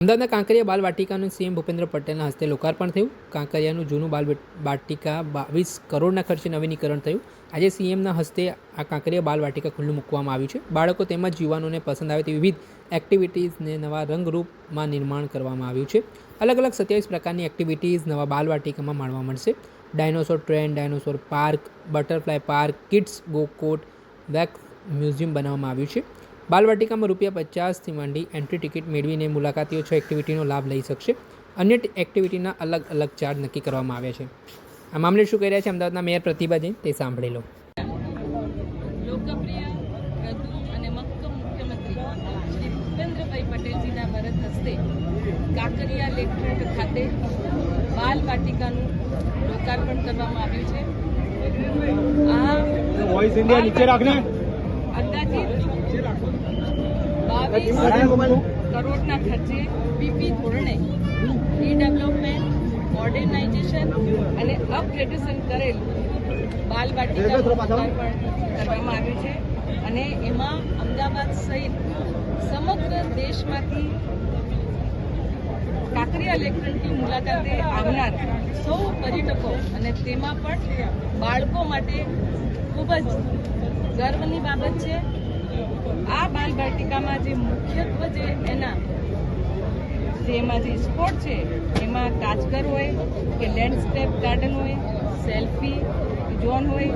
અમદાવાદના કાંકરિયા બાલવાટિકાનું સીએમ ભૂપેન્દ્ર પટેલના હસ્તે લોકાર્પણ થયું. કાંકરિયાનું જૂનું બાલવાટિકા 22 કરોડના ખર્ચે નવીનીકરણ થયું. આજે સીએમના હસ્તે આ કાંકરિયા બાલવાટિકા ખુલ્લું મૂકવામાં આવ્યું છે. બાળકો તેમજ યુવાનોને પસંદ આવે તેવી વિવિધ એક્ટિવિટીઝને નવા રંગરૂપમાં નિર્માણ કરવામાં આવ્યું છે. અલગ અલગ 27 પ્રકારની એક્ટિવિટીઝ નવા બાલવાટિકામાં માણવા મળશે. Dinosaur train, dinosaur park, butterfly park, kids go-court, wax museum બનાવવામાં આવ્યું છે. બાલવાટિકામાં ₹50થી માંડી એન્ટ્રી ટિકિટ મેળવીને મુલાકાતીઓ 6 એક્ટિવિટીનો લાભ લઈ શકશે. અન્ય એક્ટિવિટીના અલગ અલગ ચાર્જ નક્કી કરવામાં આવ્યા છે. આ મામલે શું કહી રહ્યા છે અમદાવાદના મેયર પ્રતિભા જૈન તે સાંભળી લો. લોકપ્રિય પ્રદૂ અને મક્કમ મુખ્યમંત્રી શ્રી ભૂપેન્દ્રભાઈ પટેલજીના વરદ હસ્તે કાંકરિયા લેકફ્રન્ટ ખાતે બાલવાટિકાનું લોકાર્પણ કરવામાં આવ્યું છે. અંદાજિત 22 કરોડના ખર્ચે પીપી ધોરણે રીડેવલપમેન્ટ, મોડર્નાઇઝેશન અને અપગ્રેડેશન કરેલ બાલવાટિકાનું લોકાર્પણ કરવામાં આવ્યું છે. અને એમાં અમદાવાદ સહિત સમગ્ર દેશમાંથી કાંકરિયા લેકફ્રન્ટની મુલાકાતે આવનાર સૌ પર્યટકો અને તેમાં પણ બાળકો માટે ખૂબ જ ગર્વની બાબત છે. આ બાલવાટિકામાં જે મુખ્યત્વે જે એમાં જે સ્પોર્ટ છે એમાં કાચગર હોય કે લેન્ડસ્કેપ ગાર્ડન હોય, સેલ્ફી ઝોન હોય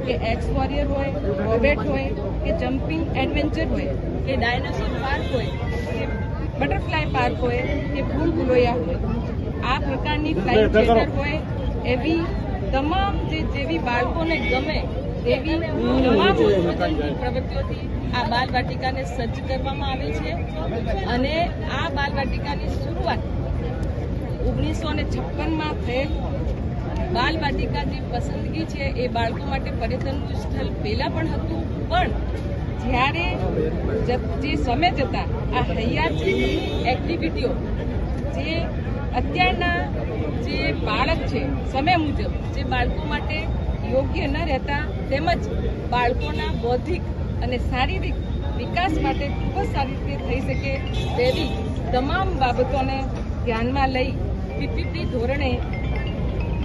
કે એક્સ વોરિયર હોય, રોબેટ હોય કે જમ્પિંગ એડવેન્ચર હોય કે ડાયનાસોર પાર્ક હોય કે બટરફ્લાય પાર્ક હોય કે ભૂલ ભૂલોયા હોય, આ પ્રકારની ફ્લાઇંગ થિયેટર હોય, એવી તમામ જેવી બાળકોને ગમે તેવી તમામ પ્રવૃત્તિઓથી આ બાલવાટિકાને સજ્જ કરવામાં આવી છે. અને આ બાલવાટિકાની શરૂઆત 1956માં થયેલ બાલવાટિકા જે પસંદગી છે એ બાળકો માટે પર્યટનનું સ્થળ પહેલાં પણ હતું, પણ જ્યારે જે સમય જતાં આ હૈયાતની એક્ટિવિટીઓ જે અત્યારના જે બાળક છે સમય મુજબ જે બાળકો માટે યોગ્ય ન રહેતા તેમજ બાળકોના બૌદ્ધિક અને શારીરિક વિકાસ માટે ખૂબ જ સારી રીતે થઈ શકે તેવી તમામ બાબતોને ધ્યાનમાં લઈ પીપીપી ધોરણે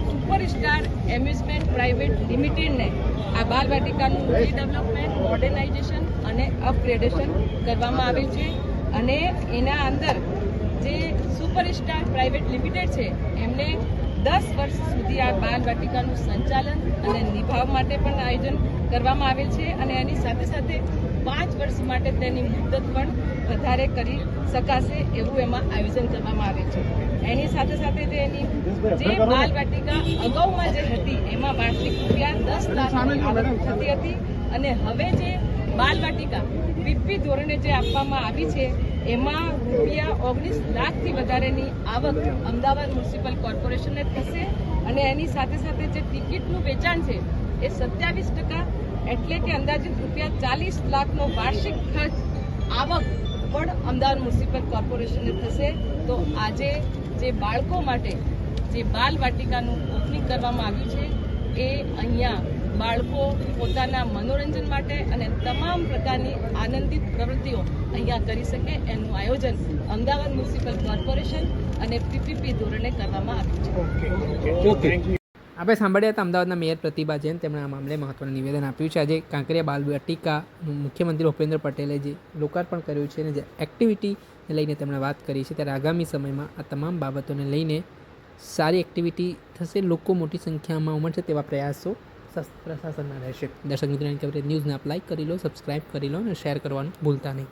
સુપરસ્ટાર એમ્યુઝમેન્ટ પ્રાઇવેટ લિમિટેડને આ બાલવાટિકાનું રીડેવલપમેન્ટ, મોડર્નાઇઝેશન અને અપગ્રેડેશન કરવામાં આવેલ છે. અને એના અંદર જે સુપરસ્ટાર પ્રાઇવેટ લિમિટેડ છે એમને 10 વર્ષ સુધી આ બાલવાટિકાનું સંચાલન અને નિભાવ માટે પણ આયોજન કરવામાં આવેલ છે. અને એની સાથે સાથે 5 વર્ષ માટે તેની મુદત પણ વધારે કરી શકાશે એવું એમાં આયોજન કરવામાં આવે છે. એની સાથે સાથે જે બાલવાટિકા અગાઉમાં જે હતી એમાં વાર્ષિક ₹10 લાખની આવક થતી હતી, અને હવે જે બાલવાટિકા પીપી ધોરણે જે આપવામાં આવી છે એમાં ₹19 લાખથી વધારેની આવક અમદાવાદ મ્યુનિસિપલ કોર્પોરેશનને થશે. અને એની સાથે સાથે જે ટિકિટનું વેચાણ છે એ 27%, એટલે કે અંદાજિત ₹40 લાખનો વાર્ષિક ખર્ચ આવક પણ અમદાવાદ મ્યુનિસિપલ કોર્પોરેશનને થશે. તો આજે જે બાળકો માટે જે બાલવાટિકાનું ઓપનિંગ કરવામાં આવ્યું છે એ અહીંયા બાળકો પોતાના મનોરંજન માટે અને તમામ પ્રકારની આનંદિત પ્રવૃત્તિઓ અહીંયા કરી શકે એનું આયોજન અમદાવાદ મ્યુનિસિપલ કોર્પોરેશન અને પીપીપી ધોરણે કરવામાં આવ્યું છે. આપણે સાંભળ્યા હતા અમદાવાદના મેયર પ્રતિભા જૈન. તેમણે આ મામલે મહત્વનું નિવેદન આપ્યું છે. આજે કાંકરિયા બાલવાટિકાનું મુખ્યમંત્રી ભૂપેન્દ્ર પટેલે જે લોકાર્પણ કર્યું છે અને જે એક્ટિવિટીને લઈને તેમણે વાત કરી છે, ત્યારે આગામી સમયમાં આ તમામ બાબતોને લઈને સારી એક્ટિવિટી થશે, લોકો મોટી સંખ્યામાં ઉમટશે તેવા પ્રયાસો પ્રશાસનના રહેશે. દર્શક મિત્રો, ન્યૂઝને આપ લાઇક કરી લો, સબસ્ક્રાઇબ કરી લો અને શેર કરવાનું ભૂલતા નહીં.